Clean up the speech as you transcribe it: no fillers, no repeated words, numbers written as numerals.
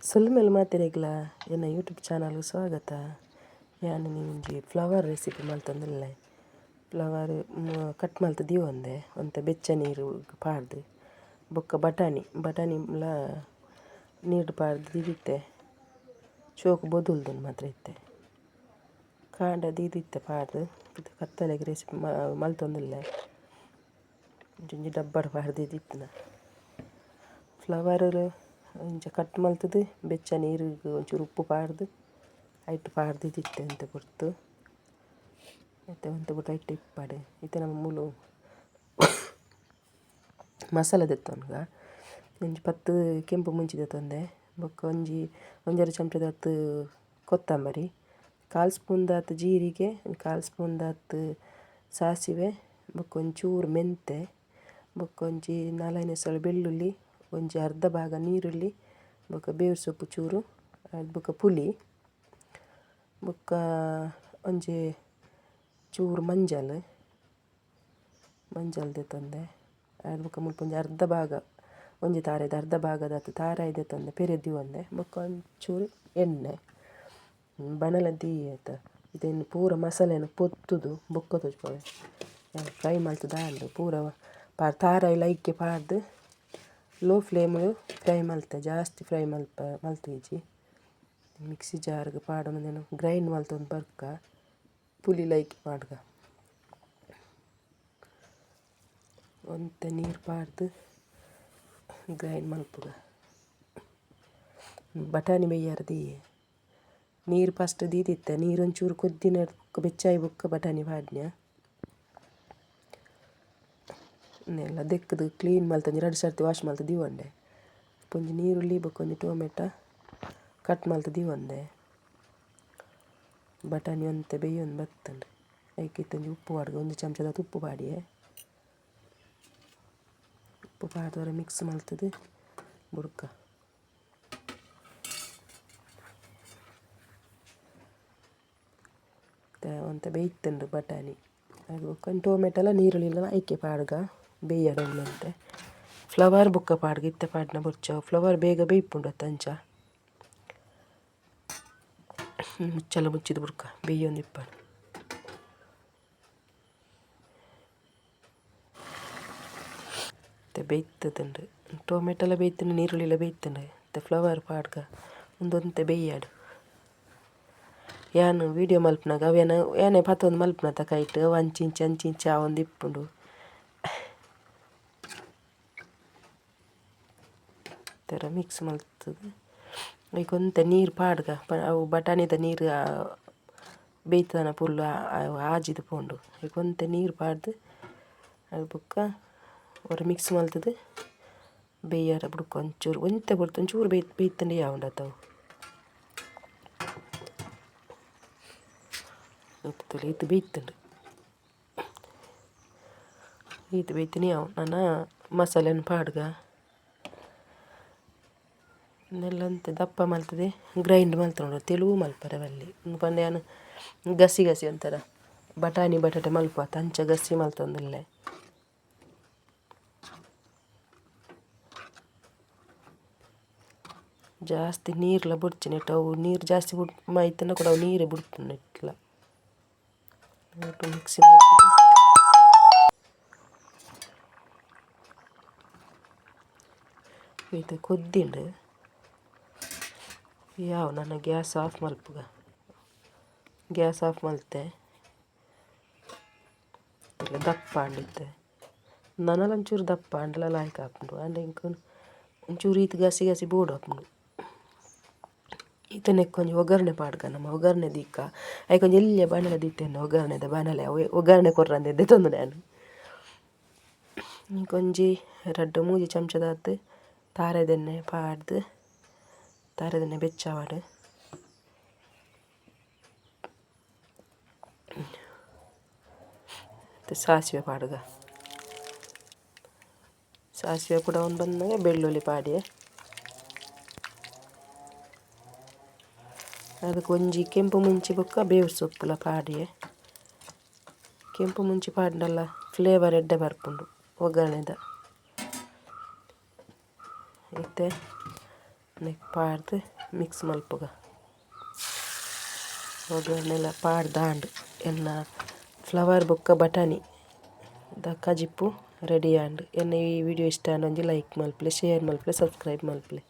ಸುಲ್ಮೇಲೆ ಮಾತಿರಗ್ಲ ಎನ್ನ ಯೂಟ್ಯೂಬ್ ಚಾನಲ್ಗೆ ಸ್ವಾಗತ. ನಾನು ನಿಂಜಿ ಫ್ಲವರ್ ರೆಸಿಪಿ ಮಲ್ತಂದಿಲ್ಲ. ಫ್ಲವರ್ ಕಟ್ ಮಲ್ತು ಒಂದೆ ಒಂತೆ ಬೆಚ್ಚ ನೀರು ಪಾಡ್ದು ಬೊಕ್ಕ ಬಟಾಣಿಲ ನೀರು ಪಾಡ್ದು ದಿದಿತ್ತೆ ಚೋಕು ಬೊದುಲ್ದು ಮಾತ್ರ ಇತ್ತೆ ಕಾಂಡ ದಿದಿತ್ತೆ ಪಾಡ್ದು ಕತ್ತಲೆಗೆ ರೆಸಿಪಿ ಮಲ್ತೊಂದಿಲ್ಲ. ಒಂಜಿ ಡಬ್ಬಡ್ ಪಾಡ್ದು ದಿದಿತ್ತನ ಫ್ಲವರ್ ಇಂಚ ಕಟ್ ಮಲ್ತದು ಬೆಚ್ಚ ನೀರಿಗೆ ಒಂಚೂರು ಉಪ್ಪು ಪಾಡ್ದು ಐಟ್ ಪಾಡ್ದು ದಿತ್ತೆ ಅಂತ ಕೊಡ್ತು ಮತ್ತು ಒಂತ ಬಿಟ್ಟು ಐಟ್ ಇಪ್ಪಾಡು ಇತ್ತೆ ನಮ್ಮ ಮೂಲು ಮಸಾಲೆ ತೆತ್ತೊನ್ಗ ಒಂಜಿ 10 ಕೆಂಪು ಮುಂಚಿದ ತಂದೆ ಬೊಕ್ಕ ಒಂಜೆರಡು ಚಮಚದತ್ತು ಕೊತ್ತಂಬರಿ, 1/4 ಸ್ಪೂನ್ದಾತು ಜೀರಿಗೆ, 1/4 ಸ್ಪೂನ್ದಾತು ಸಾಸಿವೆ, ಬೊಕ್ಕ ಒಂಚೂರು ಮೆಂತೆ, ಬೊಕ್ಕ ಒಂಜಿ 4-5 ಎಸಳು ಬೆಳ್ಳುಳ್ಳಿ, ಒಂಜಿ ಅರ್ಧ ಭಾಗ ನೀರುಳ್ಳಿ, ಬೊಕ್ಕ ಬೇವು ಸೊಪ್ಪು ಚೂರು, ಬೊಕ್ಕ ಪುಳಿ, ಬೊಕ್ಕ ಒಂಜಿ ಚೂರು ಮಂಜಲ್ ತಂದೆ ಅದು ಬೊಕ್ಕ ಮುಲ್ಪ ಒಂಜಿ ಅರ್ಧ ಭಾಗ ಒಂಜಿ ತಾರೆದ ಅರ್ಧ ಭಾಗದಾತು ತಾರಾಯ್ದೆ ತಂದೆ ಪೆರೆದಿ ಒಂದೆ ಬೊಕ್ಕ ಒಂಚೂರು ಎಣ್ಣೆ ಬಣಲ ಆಯ್ತ ಇದನ್ನು ಪೂರ ಮಸಾಲೆನ ಪೊತ್ತುದು ಬೊಕ್ಕ ತೋಜ್ಪವೆ ಫ್ರೈ ಮಲ್ತದ ಅಂಡು ಪೂರ ತಾರಾಯಿ ಲೈಕ್ಕೆ ಪಾಡ್ದು ಲೋ ಫ್ಲೇಮ್ ಫ್ರೈ ಮಲ್ತೆ ಜಾಸ್ತಿ ಫ್ರೈ ಮಲ್ತೇಜಿ ಮಿಕ್ಸಿ ಜಾರ್ಗೆ ಪಾಡೊಂದೇನು ಗ್ರೈಂಡ್ ಮಲ್ತೊಂದು ಬರ್ಕ ಪುಲಿ ಲೈಕ್ ಪಾಡ್ಗ ಒಂತೆ ನೀರು ಪಾಡ್ದು ಗ್ರೈಂಡ್ ಮಲ್ಪುಗ ಬಟಾಣಿ ಬೇಯ್ಯಾರ್ದಿ ನೀರು ಫಸ್ಟ್ ದೀದಿತ್ತೆ ನೀರು ಒಂಚೂರು ಕೊದ್ದಿನ ಬೆಚ್ಚಾಯಿ ಬೊಕ್ಕ ಬಟಾಣಿ ಪಾಡ್ನ್ಯ ಇನ್ನೆಲ್ಲ ದೆಕ್ಕದು ಕ್ಲೀನ್ ಮಲ್ತೊಂದು 2 ಸರ್ತಿ ವಾಶ್ ಮಲ್ತು ದಿವಂಡೆ ಒಂಜಿ ನೀರುಳ್ಳಿ ಬೊಕ್ಕ ಒಂಜಿ ಟೊಮೆಟೊ ಕಟ್ ಮಲ್ತು ದಿವಂದೆ ಬಟಾಣಿ ಒಂತೆ ಬೇಯೊಂದು ಬತ್ತಂಡು ಐಕಿತ್ತೊಂಜಿ ಉಪ್ಪು ಪಾಡ್ಗ 1 ಚಮಚದ ಉಪ್ಪು ಪಾಡಿಯೆ ಉಪ್ಪು ಪಾಡ್ದವರೆ ಮಿಕ್ಸ್ ಮಲ್ತದು ಬುಡ್ಕ ಒಂತೆ ಬೇಯ್ತಂಡು ಬಟಾಣಿ ಅದು ಬೊಕ್ಕ ಟೊಮೆಟೊಲ ನೀರುಳ್ಳಿಲ ಐಕೆ ಪಾಡ್ಗ ಬೇಯ್ಯಡೊಂದಂತೆ ಫ್ಲವರ್ ಬೊಕ್ಕ ಪಾಡ್ಗ ಇತ್ತೆ ಪಾಡ್ನ ಬೊರ್ಚಾವು ಫ್ಲವರ್ ಬೇಗ ಬೇಯ್ಪುಂಡು ಅಂಚ ಮುಚ್ಚಲ ಮುಚ್ಚಿದ ಬುಡ್ಕ ಬೇಯೊಂದು ಇಪ್ಪಾಡು ಮತ್ತು ಬೇಯ್ತದಂಡು ಟೊಮೆಟೊಲ ಬೇಯ್ತಂಡು ನೀರುಳ್ಳಿಲ ಬೇಯ್ತಂಡು ಮತ್ತು ಫ್ಲವರ್ ಪಾಡ್ಗ ಒಂದೊಂತೆ ಬೇಯ್ಯಾಡು ಯಾನು ವೀಡಿಯೋ ಮಲ್ಪನಾಗ ಅವೇನು ಏನೇ ಪತ್ತೊಂದು ಮಲ್ಪನ ತಕೈಟ್ ಅವು ಅಂಚಿಂಚ ಒಂದು ಇಪ್ಪುಂಡು ಥರ ಮಿಕ್ಸ್ ಮಲ್ತದು ಈಗ ಒಂತೆ ನೀರು ಪಾಡ್ಗ ಅವು ಬಟಾಣಿದ ನೀರು ಬೇಯ್ತದನ ಫುಲ್ಲು ಆಜಿದು ಪೋಂಡು ಈಗ ಒಂತೆ ನೀರು ಪಾಡ್ದು ಅದು ಬೊಕ್ಕ ಒರ ಮಿಕ್ಸ್ ಮಲ್ತದು ಬೇಯ್ಯಾರ ಬುಡ್ಕ ಒಂಚೂರು ಒಂತೆ ಬಿಡ್ತು ಒಂಚೂರು ಬೇಯ್ತಂಡು ಯಾವುಂಡತ್ತವು ಇದು ಬೇಯ್ತಂಡು ಇದು ಬೇಯ್ತೀನಿ ಯಾವ ನಾನು ಮಸಾಲೆನ ಪಾಡ್ಗ ಇನ್ನೆಲ್ಲಂತೆ ದಪ್ಪ ಮಲ್ತದೆ ಗ್ರೈಂಡ್ ಮಲ್ತೊಂಡು ತೆಲುವು ಮಲ್ಪರೆ ಬಲ್ಲಿ ಪಂಡ ನಾನು ಗಸಿ ಒಂಥರ ಬಟಾಟೆ ಮಲ್ಪ ತಂಚ ಗಸಿ ಮಲ್ತೊಂದಿಲ್ಲೆ ಜಾಸ್ತಿ ನೀರ್ಲ ಬುಡ್ಚಿನ ಅವು ನೀರು ಜಾಸ್ತಿ ಮೈತನ ಕೂಡ ಅವು ನೀರೇ ಬಿಡ್ತು ಇಟ್ಲ ಮಿಕ್ಸಿ ಇದು ಕೊದ್ದಿಂಡು ನನ್ನ ಗ್ಯಾಸ್ ಆಫ್ ಮಲ್ಪುಗ ಗ್ಯಾಸ್ ಆಫ್ ಮಲ್ತೆ ದಪ್ಪ ಅಂಡಿತ್ತೆ ನನಲ ಒಂಚೂರು ದಪ್ಪ ಅಂಡಲ ಲಾಯ್ಕ್ ಹಾಕ್ಕೊಂಡು ಅಂಡ್ ಇಂಕ ಒಂಚೂರು ಈತ ಗಸಿ ಬೋರ್ಡ್ ಹಾಕ್ಕೊಂಡು ಈತ ನೆಕ್ಕೊಂಜಿ ಒಗ್ಗರಣೆ ಪಾಡ್ಗ ನಮ್ಮ ಒಗ್ಗರಣೆ ದಿಕ್ಕ ಐಕೊಂಜಿ ಎಲ್ಲಿಯ ಬಾಣಲೆ ದಿತ್ತೇನೆ ಒಗ್ಗರಣೆದ ಬಾಣಲೆ ಒಗ್ಗರಣೆ ಕೊರ್ರಂದಿದ್ದೆ ತಂದು ನಾನು ಇಂಕೊಂಜಿ 2-3 ಚಮಚದಾತು ತಾರೆದೆಣ್ಣೆ ಪಾಡ್ದು ತಾರೆದೆಣ್ಣೆ ಬೆಚ್ಚಾವಾಡು ಮತ್ತು ಸಾಸಿವೆ ಪಾಡ್ಗ ಸಾಸಿವೆ ಕೂಡ ಒಂದು ಬಂದಾಗ ಬೆಳ್ಳುಳ್ಳಿ ಪಾಡಿ ಅದಕ್ಕೆ ಒಂಜಿ ಕೆಂಪು ಮುಂಚಿ ಬೊಕ್ಕ ಬೇವು ಸೊಪ್ಪುಲ ಪಾಡಿಯೆ ಕೆಂಪು ಮುಂಚಿ ಪಾಡ್ನಲ್ಲ ಫ್ಲೇವರ್ ಎಡ್ಡೆ ಬರ್ಪುಂಡು ಒಗ್ಗರಣೆದ ಮತ್ತು ನೆಕ್ ಪಾಡ್ದು ಮಿಕ್ಸ್ ಮಲ್ಪುಗ ಒಗ್ಗರಣೆಲ್ಲ ಪಾಡ್ದಾಂಡ್ ಎನ್ನ ಫ್ಲವರ್ ಬೊಕ್ಕ ಬಟಾಣಿ ಕಜಿಪ್ಪು ರೆಡಿ ಆಂಡ್ ಎನ್ನ ಈ ವಿಡಿಯೋ ಇಷ್ಟ ಆಂಡ್ ಒಂಜಿ ಲೈಕ್ ಮಲ್ಪಲೆ ಶೇರ್ ಮಲ್ಪಲೆ ಸಬ್ಸ್ಕ್ರೈಬ್ ಮಲ್ಪಲೆ.